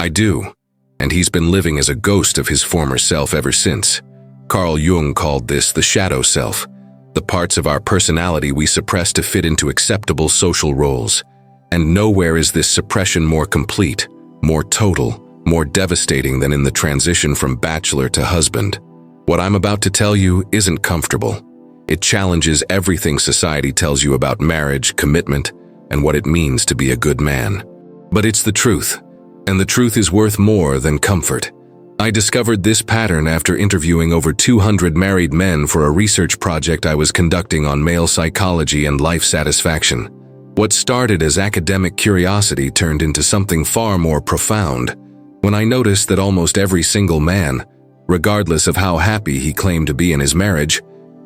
I do, and he's been living as a ghost of his former self ever since. Carl Jung called this the shadow self, the parts of our personality we suppress to fit into acceptable social roles. And nowhere is this suppression more complete, more total, more devastating than in the transition from bachelor to husband. What I'm about to tell you isn't comfortable. It challenges everything society tells you about marriage, commitment, and what it means to be a good man. But it's the truth, and the truth is worth more than comfort. I discovered this pattern after interviewing over 200 married men for a research project I was conducting on male psychology and life satisfaction. What started as academic curiosity turned into something far more profound when I noticed that almost every single man, regardless of how happy he claimed to be in his marriage,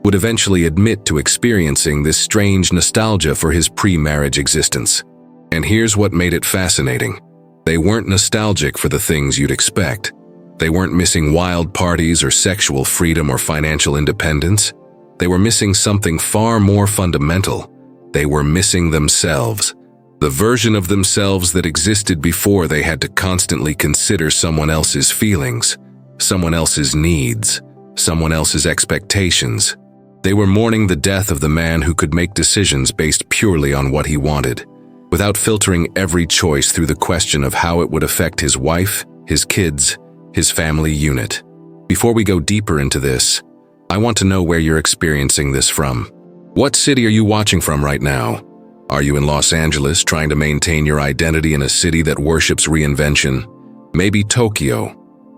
would eventually admit to experiencing this strange nostalgia for his pre-marriage existence. And here's what made it fascinating. They weren't nostalgic for the things you'd expect. They weren't missing wild parties or sexual freedom or financial independence. They were missing something far more fundamental. They were missing themselves, the version of themselves that existed before they had to constantly consider someone else's feelings, someone else's needs, someone else's expectations. They were mourning the death of the man who could make decisions based purely on what he wanted, without filtering every choice through the question of how it would affect his wife, his kids, his family unit. Before we go deeper into this, I want to know where you're experiencing this from. What city are you watching from right now? Are you in Los Angeles trying to maintain your identity in a city that worships reinvention? Maybe Tokyo,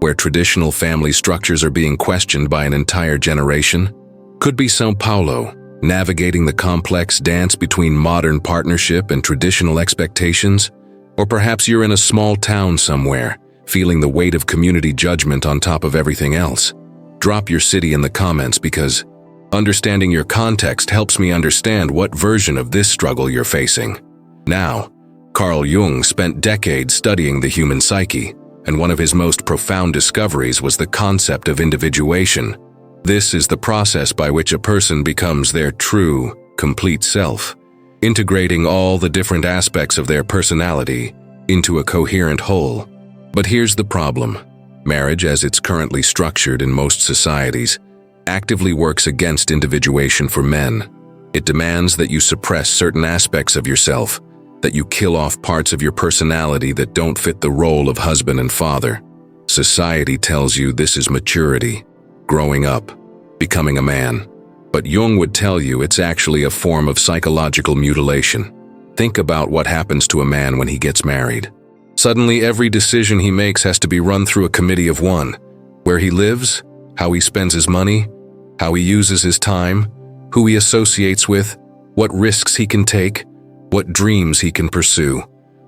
where traditional family structures are being questioned by an entire generation? Could be São Paulo, navigating the complex dance between modern partnership and traditional expectations? Or perhaps you're in a small town somewhere, feeling the weight of community judgment on top of everything else. Drop your city in the comments because understanding your context helps me understand what version of this struggle you're facing. Now, Carl Jung spent decades studying the human psyche, and one of his most profound discoveries was the concept of individuation. This is the process by which a person becomes their true, complete self, integrating all the different aspects of their personality into a coherent whole. But here's the problem. Marriage, as it's currently structured in most societies, actively works against individuation for men. It demands that you suppress certain aspects of yourself, that you kill off parts of your personality that don't fit the role of husband and father. Society tells you this is maturity, growing up, becoming a man. But Jung would tell you it's actually a form of psychological mutilation. Think about what happens to a man when he gets married. Suddenly, every decision he makes has to be run through a committee of one. Where he lives, how he spends his money, how he uses his time, who he associates with, what risks he can take, what dreams he can pursue.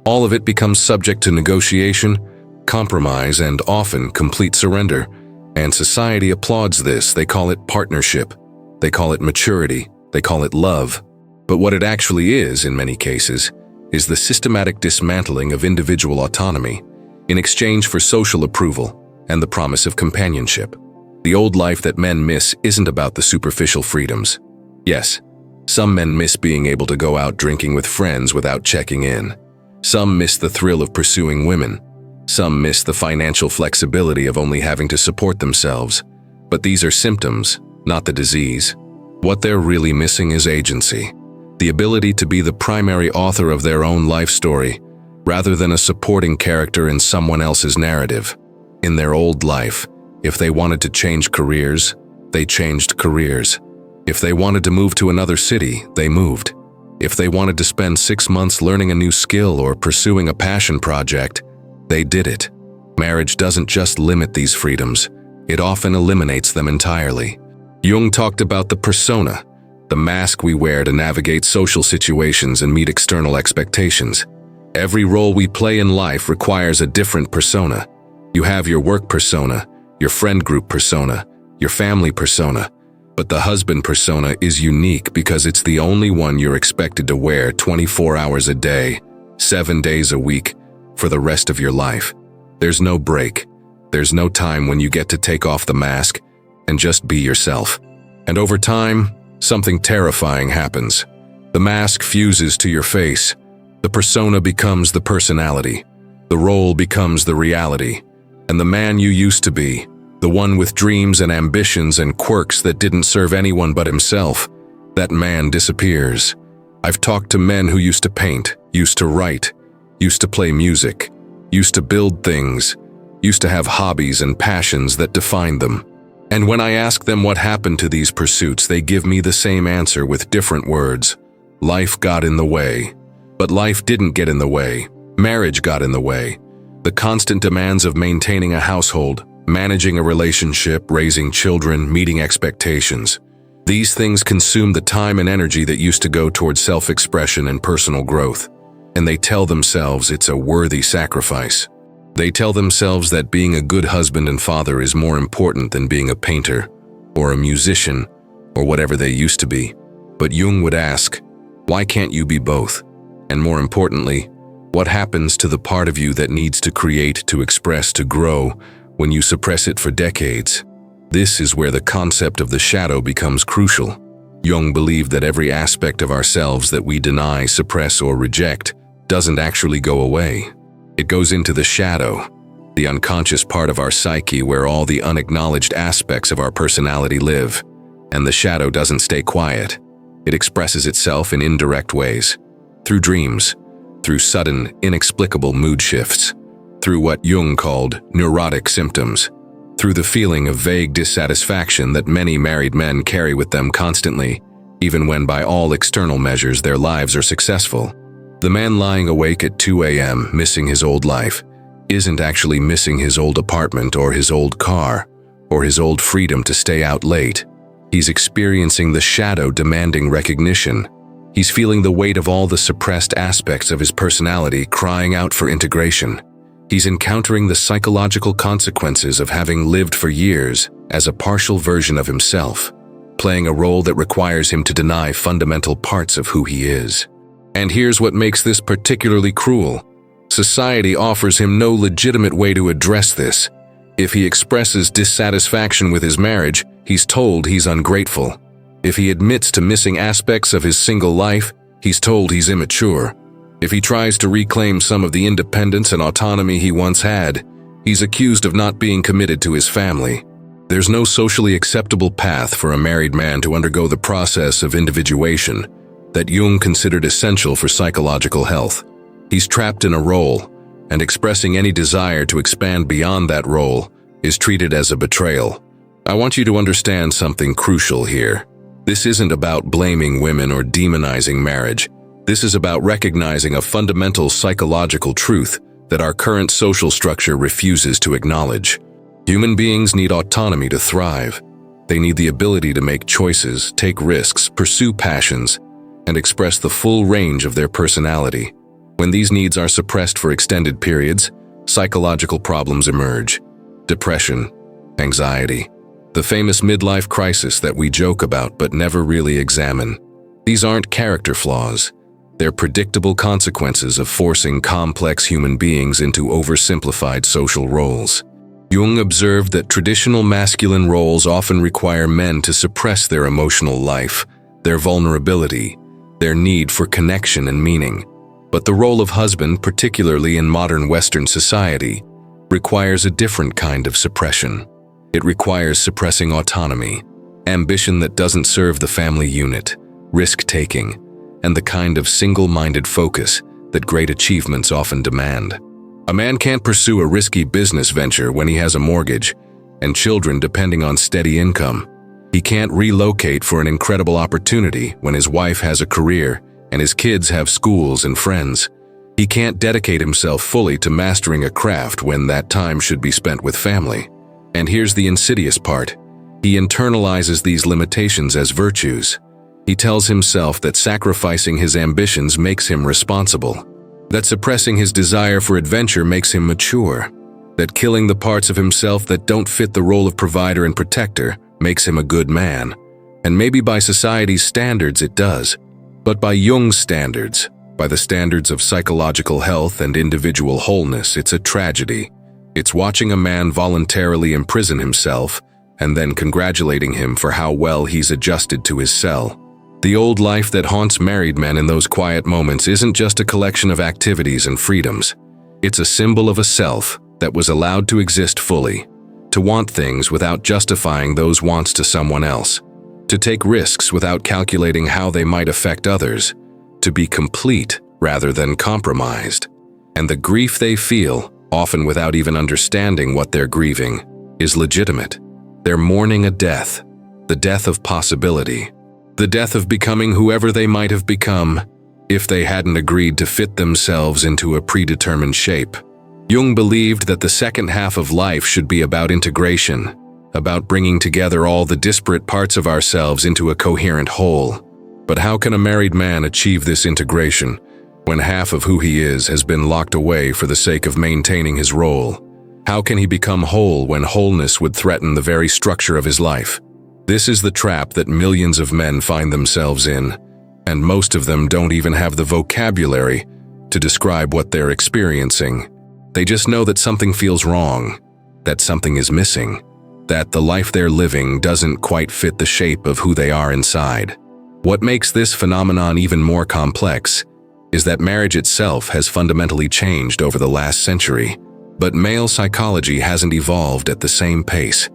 All of it becomes subject to negotiation, compromise, and often complete surrender. And society applauds this. They call it partnership. They call it maturity. They call it love. But what it actually is, in many cases, is the systematic dismantling of individual autonomy in exchange for social approval and the promise of companionship. The old life that men miss isn't about the superficial freedoms. Yes, some men miss being able to go out drinking with friends without checking in. Some miss the thrill of pursuing women. Some miss the financial flexibility of only having to support themselves. But these are symptoms, not the disease. What they're really missing is agency. The ability to be the primary author of their own life story, rather than a supporting character in someone else's narrative. In their old life, if they wanted to change careers, they changed careers. If they wanted to move to another city, they moved. If they wanted to spend 6 months learning a new skill or pursuing a passion project, they did it. Marriage doesn't just limit these freedoms, it often eliminates them entirely. Jung talked about the persona, the mask we wear to navigate social situations and meet external expectations. Every role we play in life requires a different persona. You have your work persona, your friend group persona, your family persona. But the husband persona is unique because it's the only one you're expected to wear 24 hours a day, 7 days a week, for the rest of your life. There's no break. There's no time when you get to take off the mask and just be yourself. And over time, something terrifying happens. The mask fuses to your face. The persona becomes the personality. The role becomes the reality, and the man you used to be, the one with dreams and ambitions and quirks that didn't serve anyone but himself, that man disappears. I've talked to men who used to paint, used to write, used to play music, used to build things, used to have hobbies and passions that defined them. And when I ask them what happened to these pursuits, they give me the same answer with different words. Life got in the way. But life didn't get in the way. Marriage got in the way. The constant demands of maintaining a household, managing a relationship, raising children, meeting expectations. These things consume the time and energy that used to go towards self-expression and personal growth. And they tell themselves it's a worthy sacrifice. They tell themselves that being a good husband and father is more important than being a painter, or a musician, or whatever they used to be. But Jung would ask, why can't you be both? And more importantly, what happens to the part of you that needs to create, to express, to grow, when you suppress it for decades? This is where the concept of the shadow becomes crucial. Jung believed that every aspect of ourselves that we deny, suppress, or reject doesn't actually go away. It goes into the shadow, the unconscious part of our psyche where all the unacknowledged aspects of our personality live. And the shadow doesn't stay quiet. It expresses itself in indirect ways. Through dreams, through sudden, inexplicable mood shifts, through what Jung called neurotic symptoms, through the feeling of vague dissatisfaction that many married men carry with them constantly, even when by all external measures their lives are successful. The man lying awake at 2 a.m. missing his old life isn't actually missing his old apartment or his old car or his old freedom to stay out late. He's experiencing the shadow demanding recognition. He's feeling the weight of all the suppressed aspects of his personality crying out for integration. He's encountering the psychological consequences of having lived for years as a partial version of himself, playing a role that requires him to deny fundamental parts of who he is. And here's what makes this particularly cruel. Society offers him no legitimate way to address this. If he expresses dissatisfaction with his marriage, he's told he's ungrateful. If he admits to missing aspects of his single life, he's told he's immature. If he tries to reclaim some of the independence and autonomy he once had, he's accused of not being committed to his family. There's no socially acceptable path for a married man to undergo the process of individuation that Jung considered essential for psychological health. He's trapped in a role, and expressing any desire to expand beyond that role is treated as a betrayal. I want you to understand something crucial here. This isn't about blaming women or demonizing marriage. This is about recognizing a fundamental psychological truth that our current social structure refuses to acknowledge. Human beings need autonomy to thrive. They need the ability to make choices, take risks, pursue passions, and express the full range of their personality. When these needs are suppressed for extended periods, psychological problems emerge. Depression, anxiety, the famous midlife crisis that we joke about but never really examine. These aren't character flaws. They're predictable consequences of forcing complex human beings into oversimplified social roles. Jung observed that traditional masculine roles often require men to suppress their emotional life, their vulnerability, their need for connection and meaning. But the role of husband, particularly in modern Western society, requires a different kind of suppression. It requires suppressing autonomy, ambition that doesn't serve the family unit, risk-taking, and the kind of single-minded focus that great achievements often demand. A man can't pursue a risky business venture when he has a mortgage and children depending on steady income. He can't relocate for an incredible opportunity when his wife has a career and his kids have schools and friends. He can't dedicate himself fully to mastering a craft when that time should be spent with family. And here's the insidious part. He internalizes these limitations as virtues. He tells himself that sacrificing his ambitions makes him responsible, that suppressing his desire for adventure makes him mature, that killing the parts of himself that don't fit the role of provider and protector makes him a good man. And maybe by society's standards it does, but by Jung's standards, by the standards of psychological health and individual wholeness, it's a tragedy. It's watching a man voluntarily imprison himself and then congratulating him for how well he's adjusted to his cell. The old life that haunts married men in those quiet moments isn't just a collection of activities and freedoms. It's a symbol of a self that was allowed to exist fully, to want things without justifying those wants to someone else, to take risks without calculating how they might affect others, to be complete rather than compromised. And the grief they feel, often without even understanding what they're grieving, is legitimate. They're mourning a death, the death of possibility, the death of becoming whoever they might have become if they hadn't agreed to fit themselves into a predetermined shape. Jung believed that the second half of life should be about integration, about bringing together all the disparate parts of ourselves into a coherent whole. But how can a married man achieve this integration when half of who he is has been locked away for the sake of maintaining his role? How can he become whole when wholeness would threaten the very structure of his life? This is the trap that millions of men find themselves in, and most of them don't even have the vocabulary to describe what they're experiencing. They just know that something feels wrong, that something is missing, that the life they're living doesn't quite fit the shape of who they are inside. What makes this phenomenon even more complex is that marriage itself has fundamentally changed over the last century, but male psychology hasn't evolved at the same pace.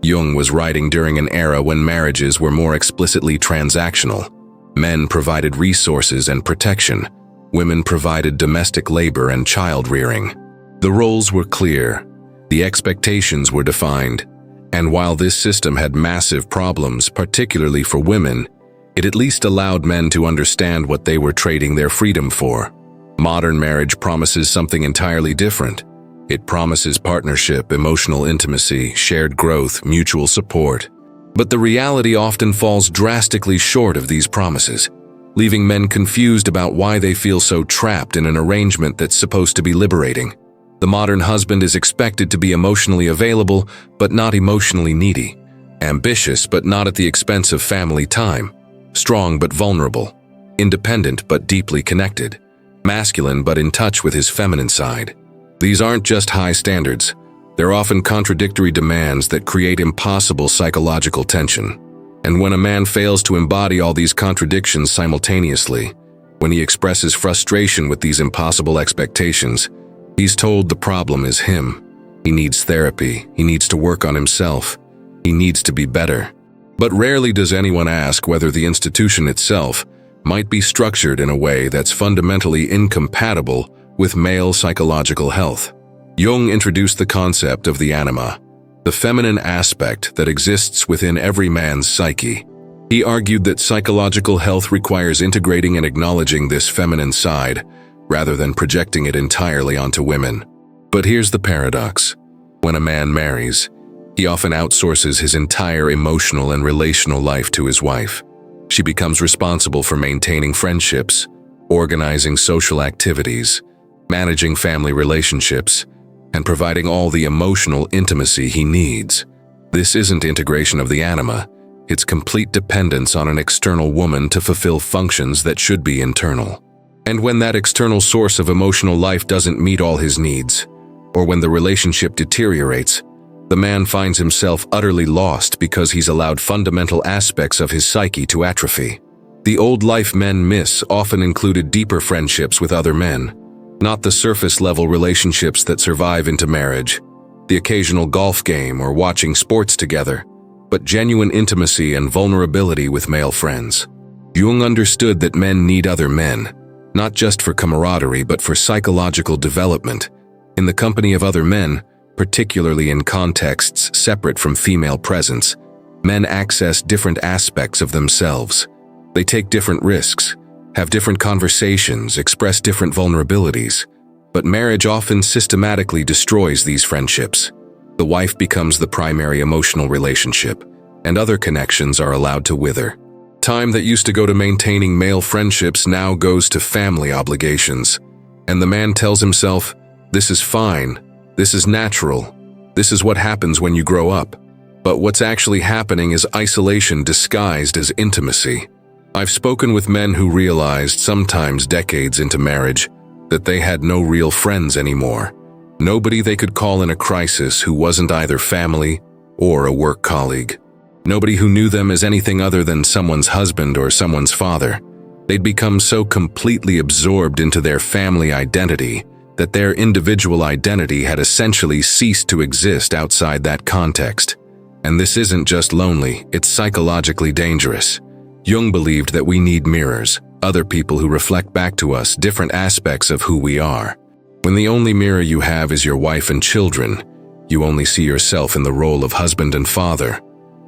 Jung was writing during an era when marriages were more explicitly transactional. Men provided resources and protection. Women provided domestic labor and child rearing. The roles were clear. The expectations were defined. And while this system had massive problems, particularly for women, it at least allowed men to understand what they were trading their freedom for. Modern marriage promises something entirely different. It promises partnership, emotional intimacy, shared growth, mutual support. But the reality often falls drastically short of these promises, leaving men confused about why they feel so trapped in an arrangement that's supposed to be liberating. The modern husband is expected to be emotionally available, but not emotionally needy, ambitious, but not at the expense of family time, strong but vulnerable, independent but deeply connected, masculine but in touch with his feminine side. These aren't just high standards. They're often contradictory demands that create impossible psychological tension. And when a man fails to embody all these contradictions simultaneously, when he expresses frustration with these impossible expectations, he's told the problem is him. He needs therapy. He needs to work on himself. He needs to be better. But rarely does anyone ask whether the institution itself might be structured in a way that's fundamentally incompatible with male psychological health. Jung introduced the concept of the anima, the feminine aspect that exists within every man's psyche. He argued that psychological health requires integrating and acknowledging this feminine side, rather than projecting it entirely onto women. But here's the paradox. When a man marries, he often outsources his entire emotional and relational life to his wife. She becomes responsible for maintaining friendships, organizing social activities, managing family relationships, and providing all the emotional intimacy he needs. This isn't integration of the anima, it's complete dependence on an external woman to fulfill functions that should be internal. And when that external source of emotional life doesn't meet all his needs, or when the relationship deteriorates, the man finds himself utterly lost because he's allowed fundamental aspects of his psyche to atrophy. The old life men miss often included deeper friendships with other men, not the surface-level relationships that survive into marriage, the occasional golf game or watching sports together, but genuine intimacy and vulnerability with male friends. Jung understood that men need other men, not just for camaraderie but for psychological development. In the company of other men, particularly in contexts separate from female presence, men access different aspects of themselves. They take different risks, have different conversations, express different vulnerabilities, but marriage often systematically destroys these friendships. The wife becomes the primary emotional relationship, and other connections are allowed to wither. Time that used to go to maintaining male friendships now goes to family obligations, and the man tells himself, "This is fine, this is natural, this is what happens when you grow up." But what's actually happening is isolation disguised as intimacy. I've spoken with men who realized, sometimes decades into marriage, that they had no real friends anymore. Nobody they could call in a crisis who wasn't either family or a work colleague. Nobody who knew them as anything other than someone's husband or someone's father. They'd become so completely absorbed into their family identity that their individual identity had essentially ceased to exist outside that context. And this isn't just lonely, it's psychologically dangerous. Jung believed that we need mirrors, other people who reflect back to us different aspects of who we are. When the only mirror you have is your wife and children, you only see yourself in the role of husband and father.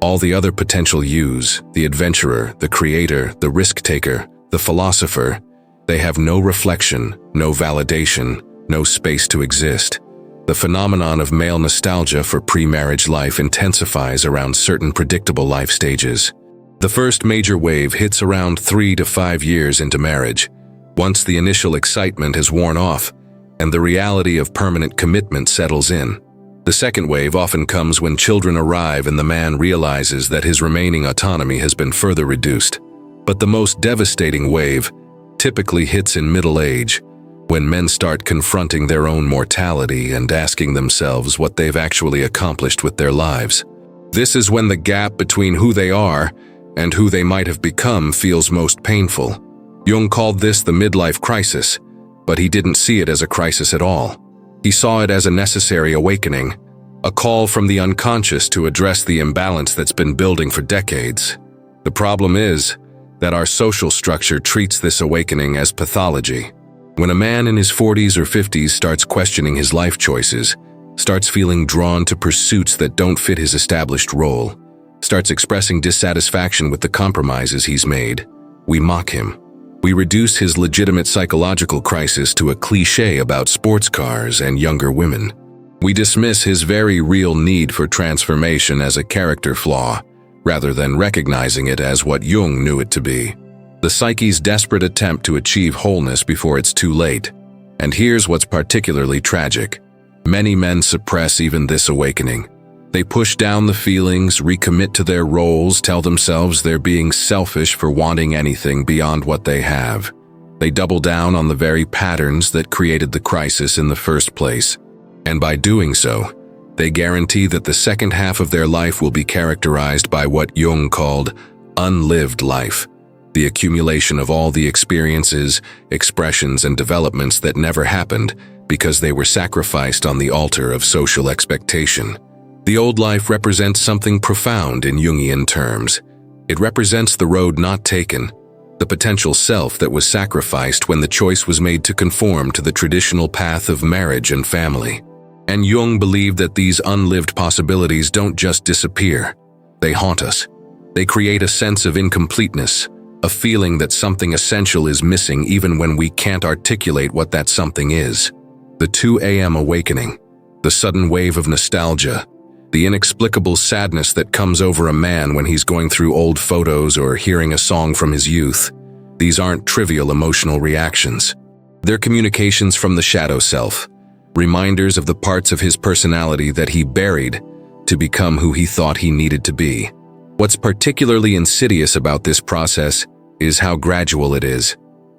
All the other potential yous, the adventurer, the creator, the risk-taker, the philosopher, they have no reflection, no validation, no space to exist. The phenomenon of male nostalgia for pre-marriage life intensifies around certain predictable life stages. The first major wave hits around 3 to 5 years into marriage, once the initial excitement has worn off and the reality of permanent commitment settles in. The second wave often comes when children arrive and the man realizes that his remaining autonomy has been further reduced. But the most devastating wave typically hits in middle age, when men start confronting their own mortality and asking themselves what they've actually accomplished with their lives. This is when the gap between who they are and who they might have become feels most painful. Jung called this the midlife crisis, but he didn't see it as a crisis at all. He saw it as a necessary awakening, a call from the unconscious to address the imbalance that's been building for decades. The problem is that our social structure treats this awakening as pathology. When a man in his 40s or 50s starts questioning his life choices, starts feeling drawn to pursuits that don't fit his established role, starts expressing dissatisfaction with the compromises he's made, we mock him. We reduce his legitimate psychological crisis to a cliché about sports cars and younger women. We dismiss his very real need for transformation as a character flaw, rather than recognizing it as what Jung knew it to be: the psyche's desperate attempt to achieve wholeness before it's too late. And here's what's particularly tragic. Many men suppress even this awakening. They push down the feelings, recommit to their roles, tell themselves they're being selfish for wanting anything beyond what they have. They double down on the very patterns that created the crisis in the first place. And by doing so, they guarantee that the second half of their life will be characterized by what Jung called unlived life, the accumulation of all the experiences, expressions, and developments that never happened because they were sacrificed on the altar of social expectation. The old life represents something profound in Jungian terms. It represents the road not taken, the potential self that was sacrificed when the choice was made to conform to the traditional path of marriage and family. And Jung believed that these unlived possibilities don't just disappear. They haunt us. They create a sense of incompleteness, a feeling that something essential is missing even when we can't articulate what that something is. The 2 a.m. awakening, the sudden wave of nostalgia, the inexplicable sadness that comes over a man when he's going through old photos or hearing a song from his youth. These aren't trivial emotional reactions. They're communications from the shadow self, reminders of the parts of his personality that he buried to become who he thought he needed to be. What's particularly insidious about this process is how gradual it is.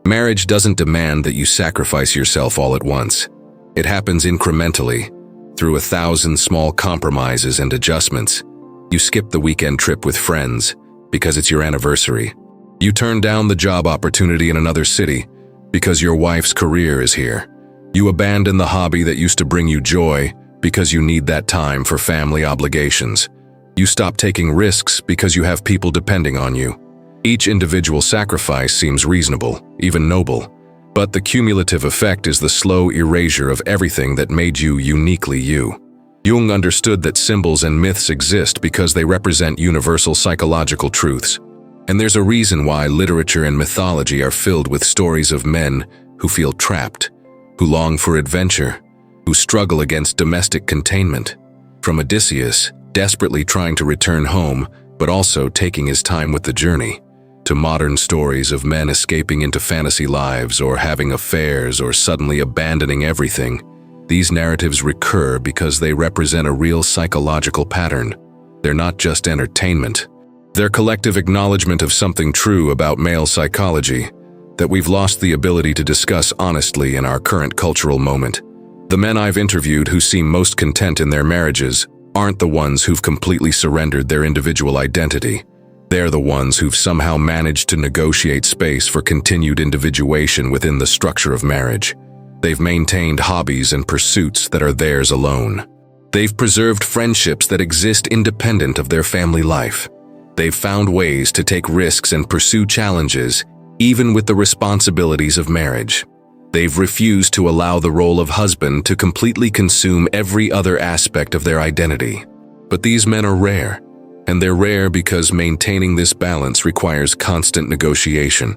Marriage doesn't demand that you sacrifice yourself all at once. It happens incrementally, through 1,000 small compromises and adjustments. You skip the weekend trip with friends because it's your anniversary. You turn down the job opportunity in another city because your wife's career is here. You abandon the hobby that used to bring you joy because you need that time for family obligations. You stop taking risks because you have people depending on you. Each individual sacrifice seems reasonable, even noble, but the cumulative effect is the slow erasure of everything that made you uniquely you. Jung understood that symbols and myths exist because they represent universal psychological truths. And there's a reason why literature and mythology are filled with stories of men who feel trapped, who long for adventure, who struggle against domestic containment. From Odysseus, desperately trying to return home, but also taking his time with the journey, to modern stories of men escaping into fantasy lives or having affairs or suddenly abandoning everything. These narratives recur because they represent a real psychological pattern. They're not just entertainment. They're collective acknowledgement of something true about male psychology that we've lost the ability to discuss honestly in our current cultural moment. The men I've interviewed who seem most content in their marriages aren't the ones who've completely surrendered their individual identity. They're the ones who've somehow managed to negotiate space for continued individuation within the structure of marriage. They've maintained hobbies and pursuits that are theirs alone. They've preserved friendships that exist independent of their family life. They've found ways to take risks and pursue challenges, even with the responsibilities of marriage. They've refused to allow the role of husband to completely consume every other aspect of their identity. But these men are rare, and they're rare because maintaining this balance requires constant negotiation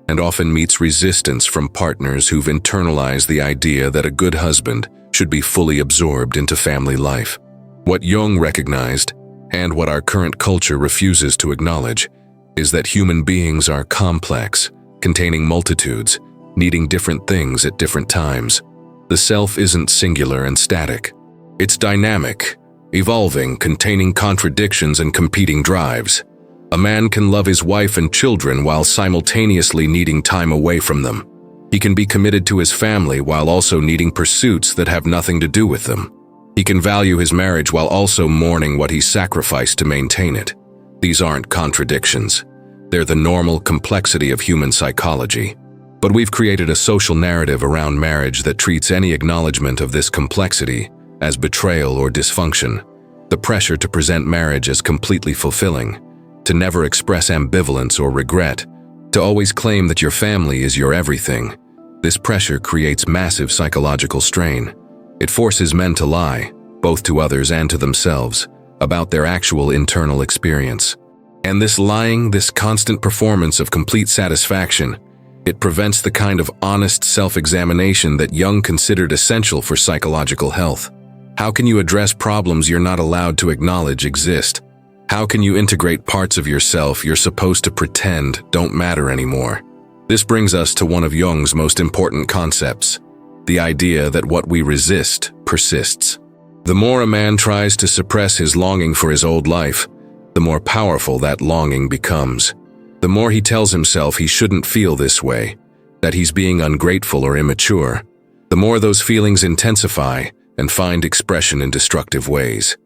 and often meets resistance from partners who've internalized the idea that a good husband should be fully absorbed into family life. What Jung recognized, and what our current culture refuses to acknowledge, is that human beings are complex, containing multitudes, needing different things at different times. The self isn't singular and static. It's dynamic, evolving, containing contradictions and competing drives. A man can love his wife and children while simultaneously needing time away from them. He can be committed to his family while also needing pursuits that have nothing to do with them. He can value his marriage while also mourning what he sacrificed to maintain it. These aren't contradictions. They're the normal complexity of human psychology. But we've created a social narrative around marriage that treats any acknowledgement of this complexity as betrayal or dysfunction. The pressure to present marriage as completely fulfilling, to never express ambivalence or regret, to always claim that your family is your everything. This pressure creates massive psychological strain. It forces men to lie, both to others and to themselves, about their actual internal experience. And this lying, this constant performance of complete satisfaction, it prevents the kind of honest self-examination that Jung considered essential for psychological health. How can you address problems you're not allowed to acknowledge exist? How can you integrate parts of yourself you're supposed to pretend don't matter anymore? This brings us to one of Jung's most important concepts, the idea that what we resist persists. The more a man tries to suppress his longing for his old life, the more powerful that longing becomes. The more he tells himself he shouldn't feel this way, that he's being ungrateful or immature, the more those feelings intensify and find expression in destructive ways.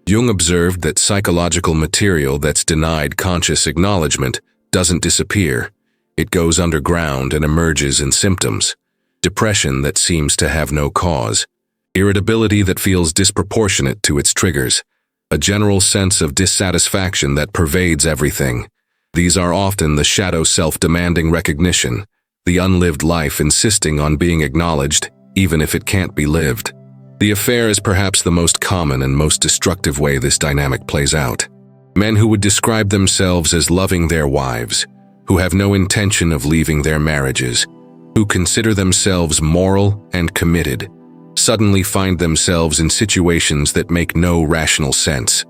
Jung observed that psychological material that's denied conscious acknowledgement doesn't disappear. It goes underground and emerges in symptoms. Depression that seems to have no cause. Irritability that feels disproportionate to its triggers. A general sense of dissatisfaction that pervades everything. These are often the shadow self demanding recognition, the unlived life insisting on being acknowledged, even if it can't be lived. The affair is perhaps the most common and most destructive way this dynamic plays out. Men who would describe themselves as loving their wives, who have no intention of leaving their marriages, who consider themselves moral and committed, suddenly find themselves in situations that make no rational sense.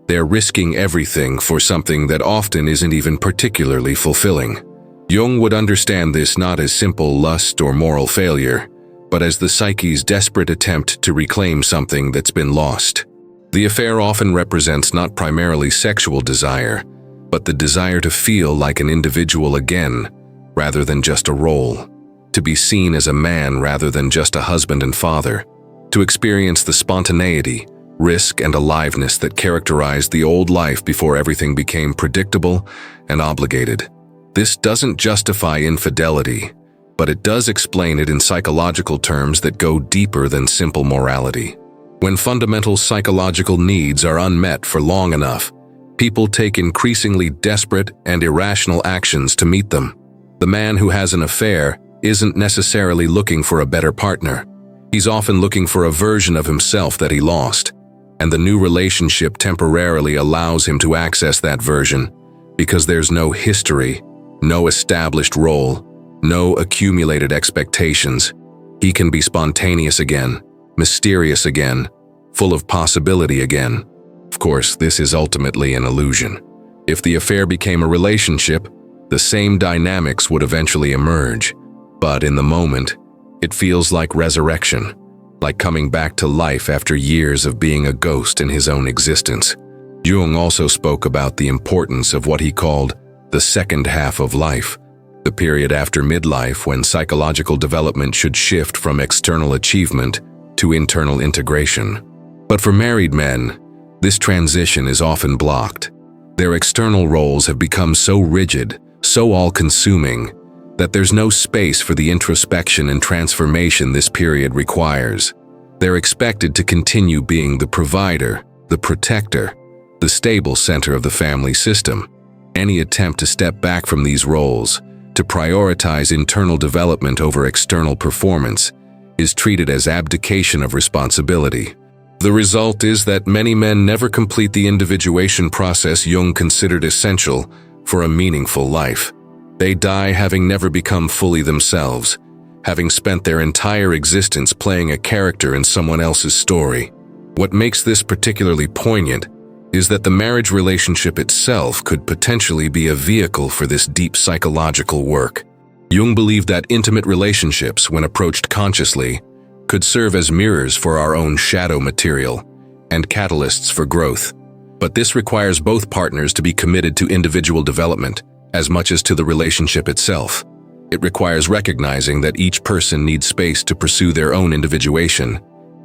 They're risking everything for something that often isn't even particularly fulfilling. Jung would understand this not as simple lust or moral failure, but as the psyche's desperate attempt to reclaim something that's been lost. The affair often represents not primarily sexual desire, but the desire to feel like an individual again, rather than just a role. To be seen as a man rather than just a husband and father. To experience the spontaneity, risk, and aliveness that characterized the old life before everything became predictable and obligated. This doesn't justify infidelity, but it does explain it in psychological terms that go deeper than simple morality. When fundamental psychological needs are unmet for long enough, people take increasingly desperate and irrational actions to meet them. The man who has an affair isn't necessarily looking for a better partner. He's often looking for a version of himself that he lost, and the new relationship temporarily allows him to access that version because there's no history, no established role, no accumulated expectations. He can be spontaneous again, mysterious again, full of possibility again. Of course, this is ultimately an illusion. If the affair became a relationship, the same dynamics would eventually emerge. But in the moment, it feels like resurrection, like coming back to life after years of being a ghost in his own existence. Jung also spoke about the importance of what he called the second half of life, the period after midlife when psychological development should shift from external achievement to internal integration. But for married men, this transition is often blocked. Their external roles have become so rigid, so all-consuming, that there's no space for the introspection and transformation this period requires. They're expected to continue being the provider, the protector, the stable center of the family system. Any attempt to step back from these roles, to prioritize internal development over external performance, is treated as abdication of responsibility. The result is that many men never complete the individuation process Jung considered essential for a meaningful life. They die having never become fully themselves, having spent their entire existence playing a character in someone else's story. What makes this particularly poignant is that the marriage relationship itself could potentially be a vehicle for this deep psychological work. Jung believed that intimate relationships, when approached consciously, could serve as mirrors for our own shadow material and catalysts for growth. But this requires both partners to be committed to individual development as much as to the relationship itself. It requires recognizing that each person needs space to pursue their own individuation,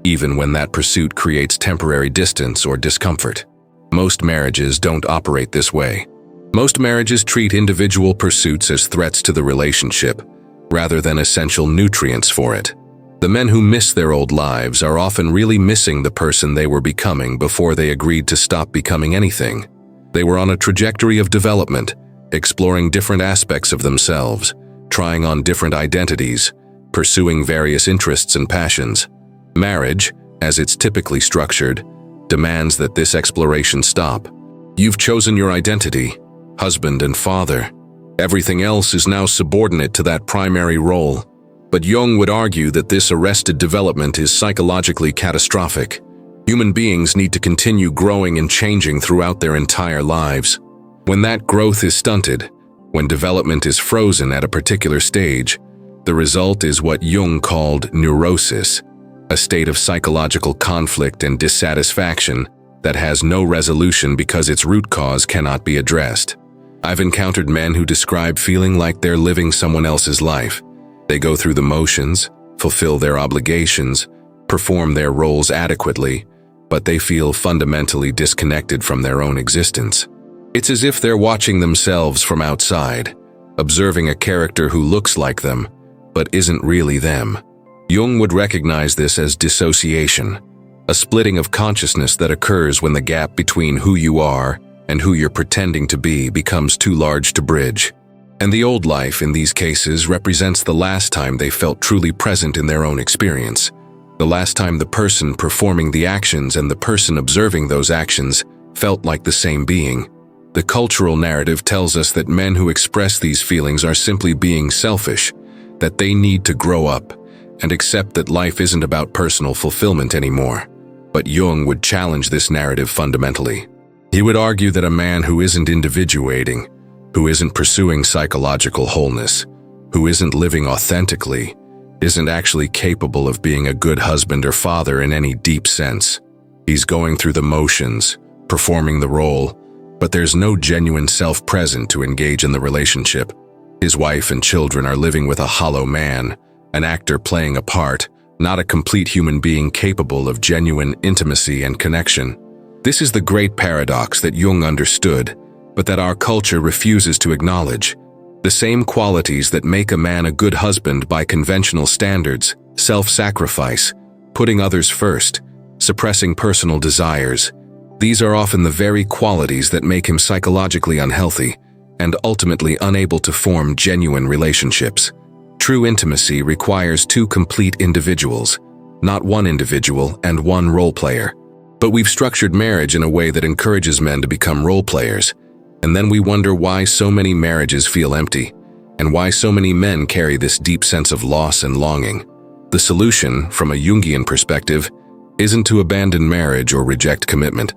even when that pursuit creates temporary distance or discomfort. Most marriages don't operate this way. Most marriages treat individual pursuits as threats to the relationship, rather than essential nutrients for it. The men who miss their old lives are often really missing the person they were becoming before they agreed to stop becoming anything. They were on a trajectory of development, exploring different aspects of themselves, trying on different identities, pursuing various interests and passions. Marriage, as it's typically structured, demands that this exploration stop. You've chosen your identity, husband and father. Everything else is now subordinate to that primary role. But Jung would argue that this arrested development is psychologically catastrophic. Human beings need to continue growing and changing throughout their entire lives. When that growth is stunted, when development is frozen at a particular stage, the result is what Jung called neurosis, a state of psychological conflict and dissatisfaction that has no resolution because its root cause cannot be addressed. I've encountered men who describe feeling like they're living someone else's life. They go through the motions, fulfill their obligations, perform their roles adequately, but they feel fundamentally disconnected from their own existence. It's as if they're watching themselves from outside, observing a character who looks like them, but isn't really them. Jung would recognize this as dissociation, a splitting of consciousness that occurs when the gap between who you are and who you're pretending to be becomes too large to bridge. And the old life in these cases represents the last time they felt truly present in their own experience, the last time the person performing the actions and the person observing those actions felt like the same being. The cultural narrative tells us that men who express these feelings are simply being selfish, that they need to grow up and accept that life isn't about personal fulfillment anymore. But Jung would challenge this narrative fundamentally. He would argue that a man who isn't individuating, who isn't pursuing psychological wholeness, who isn't living authentically, isn't actually capable of being a good husband or father in any deep sense. He's going through the motions, performing the role, but there's no genuine self present to engage in the relationship. His wife and children are living with a hollow man, an actor playing a part, not a complete human being capable of genuine intimacy and connection. This is the great paradox that Jung understood, but that our culture refuses to acknowledge. The same qualities that make a man a good husband by conventional standards, self-sacrifice, putting others first, suppressing personal desires, these are often the very qualities that make him psychologically unhealthy and ultimately unable to form genuine relationships. True intimacy requires two complete individuals, not one individual and one role player. But we've structured marriage in a way that encourages men to become role players, and then we wonder why so many marriages feel empty, and why so many men carry this deep sense of loss and longing. The solution, from a Jungian perspective, isn't to abandon marriage or reject commitment.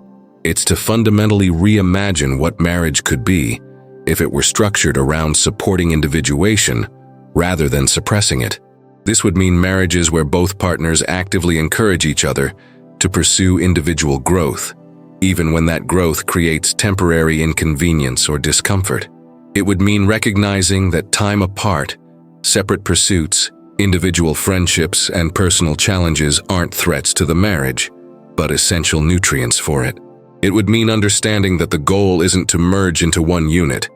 It's to fundamentally reimagine what marriage could be if it were structured around supporting individuation rather than suppressing it. This would mean marriages where both partners actively encourage each other to pursue individual growth, even when that growth creates temporary inconvenience or discomfort. It would mean recognizing that time apart, separate pursuits, individual friendships, and personal challenges aren't threats to the marriage, but essential nutrients for it. It would mean understanding that the goal isn't to merge into one unit,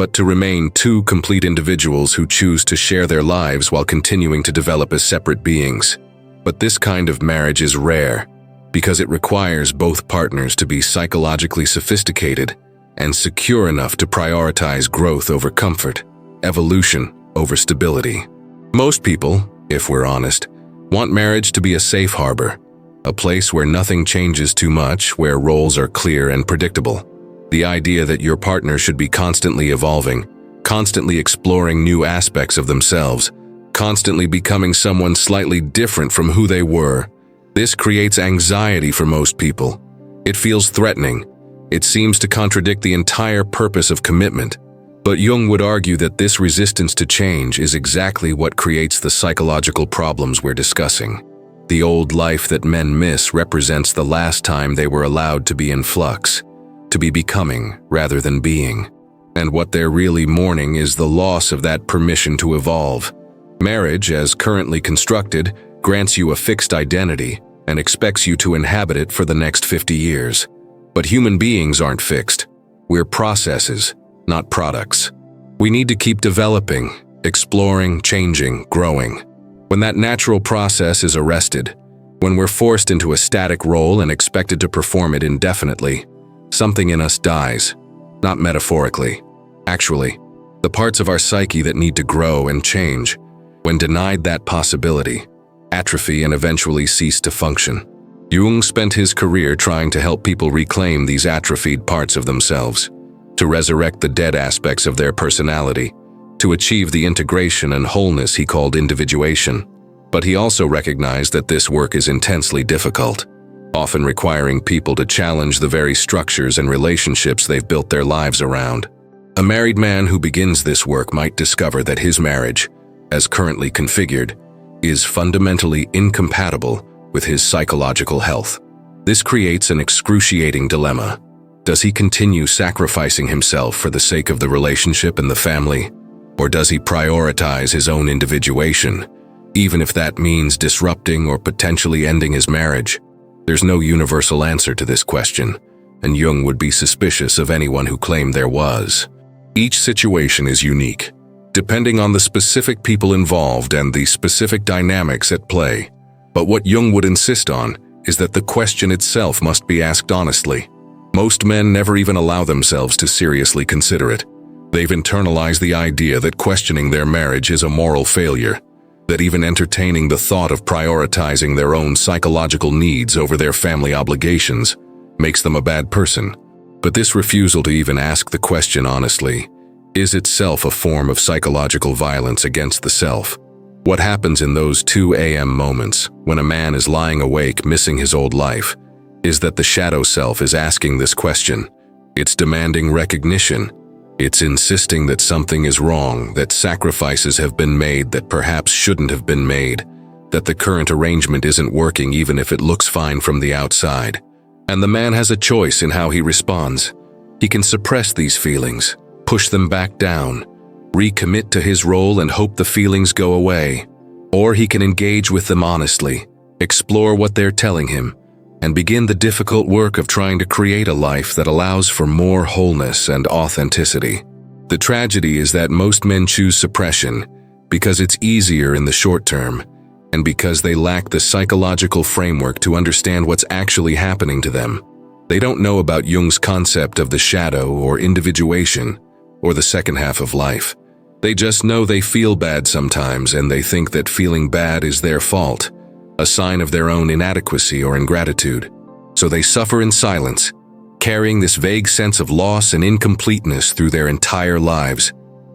but to remain two complete individuals who choose to share their lives while continuing to develop as separate beings. But this kind of marriage is rare, because it requires both partners to be psychologically sophisticated and secure enough to prioritize growth over comfort, evolution over stability. Most people, if we're honest, want marriage to be a safe harbor, a place where nothing changes too much, where roles are clear and predictable. The idea that your partner should be constantly evolving, constantly exploring new aspects of themselves, constantly becoming someone slightly different from who they were. This creates anxiety for most people. It feels threatening. It seems to contradict the entire purpose of commitment. But Jung would argue that this resistance to change is exactly what creates the psychological problems we're discussing. The old life that men miss represents the last time they were allowed to be in flux, to be becoming rather than being. And what they're really mourning is the loss of that permission to evolve. Marriage, as currently constructed, grants you a fixed identity and expects you to inhabit it for the next 50 years. But human beings aren't fixed. We're processes, not products. We need to keep developing, exploring, changing, growing. When that natural process is arrested, when we're forced into a static role and expected to perform it indefinitely, something in us dies. Not metaphorically. Actually, the parts of our psyche that need to grow and change, when denied that possibility, atrophy and eventually cease to function. Jung spent his career trying to help people reclaim these atrophied parts of themselves, to resurrect the dead aspects of their personality, to achieve the integration and wholeness he called individuation. But he also recognized that this work is intensely difficult, often requiring people to challenge the very structures and relationships they've built their lives around. A married man who begins this work might discover that his marriage, as currently configured, is fundamentally incompatible with his psychological health. This creates an excruciating dilemma. Does he continue sacrificing himself for the sake of the relationship and the family? Or does he prioritize his own individuation, even if that means disrupting or potentially ending his marriage? There's no universal answer to this question, and Jung would be suspicious of anyone who claimed there was. Each situation is unique, depending on the specific people involved and the specific dynamics at play. But what Jung would insist on is that the question itself must be asked honestly. Most men never even allow themselves to seriously consider it. They've internalized the idea that questioning their marriage is a moral failure, that even entertaining the thought of prioritizing their own psychological needs over their family obligations makes them a bad person. But this refusal to even ask the question honestly is itself a form of psychological violence against the self. What happens in those 2 a.m. moments, when a man is lying awake missing his old life, is that the shadow self is asking this question. It's demanding recognition. It's insisting that something is wrong, that sacrifices have been made that perhaps shouldn't have been made, that the current arrangement isn't working even if it looks fine from the outside. And the man has a choice in how he responds. He can suppress these feelings, push them back down, recommit to his role and hope the feelings go away. Or he can engage with them honestly, explore what they're telling him, and begin the difficult work of trying to create a life that allows for more wholeness and authenticity. The tragedy is that most men choose suppression because it's easier in the short term, and because they lack the psychological framework to understand what's actually happening to them. They don't know about Jung's concept of the shadow or individuation, or the second half of life. They just know they feel bad sometimes, and they think that feeling bad is their fault, a sign of their own inadequacy or ingratitude. So they suffer in silence, carrying this vague sense of loss and incompleteness through their entire lives,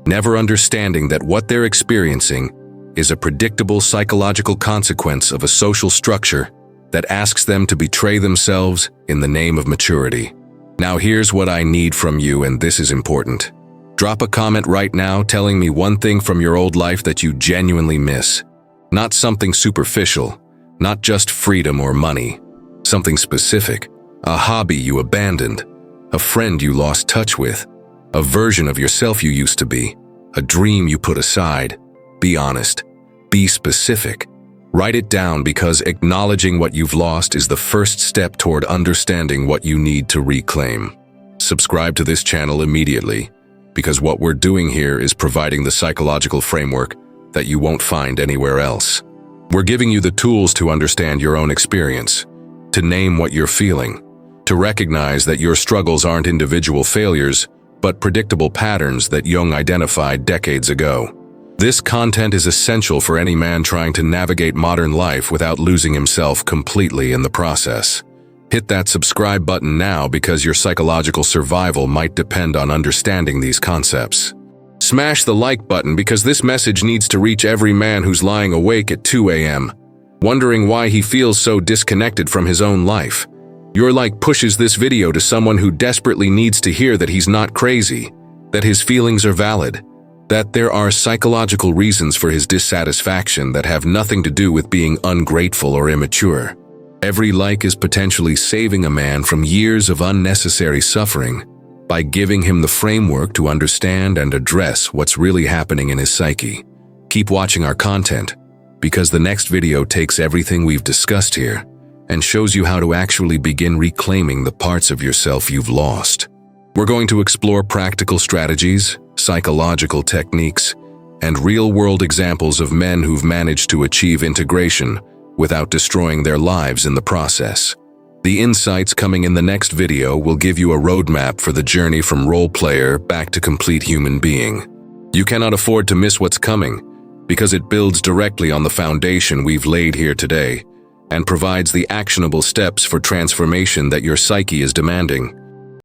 never understanding that what they're experiencing is a predictable psychological consequence of a social structure that asks them to betray themselves in the name of maturity. Now here's what I need from you, and this is important. Drop a comment right now telling me one thing from your old life that you genuinely miss. Not something superficial, not just freedom or money. Something specific, a hobby you abandoned, a friend you lost touch with, a version of yourself you used to be, a dream you put aside. Be honest. Be specific. Write it down, because acknowledging what you've lost is the first step toward understanding what you need to reclaim. Subscribe to this channel immediately. because what we're doing here is providing the psychological framework that you won't find anywhere else. We're giving you the tools to understand your own experience, to name what you're feeling, to recognize that your struggles aren't individual failures, but predictable patterns that Jung identified decades ago. This content is essential for any man trying to navigate modern life without losing himself completely in the process. Hit that subscribe button now because your psychological survival might depend on understanding these concepts. Smash the like button because this message needs to reach every man who's lying awake at 2 a.m., wondering why he feels so disconnected from his own life. Your like pushes this video to someone who desperately needs to hear that he's not crazy, that his feelings are valid, that there are psychological reasons for his dissatisfaction that have nothing to do with being ungrateful or immature. Every like is potentially saving a man from years of unnecessary suffering by giving him the framework to understand and address what's really happening in his psyche. Keep watching our content, because the next video takes everything we've discussed here and shows you how to actually begin reclaiming the parts of yourself you've lost. We're going to explore practical strategies, psychological techniques, and real-world examples of men who've managed to achieve integration without destroying their lives in the process. The insights coming in the next video will give you a roadmap for the journey from role player back to complete human being. You cannot afford to miss what's coming, because it builds directly on the foundation we've laid here today and provides the actionable steps for transformation that your psyche is demanding.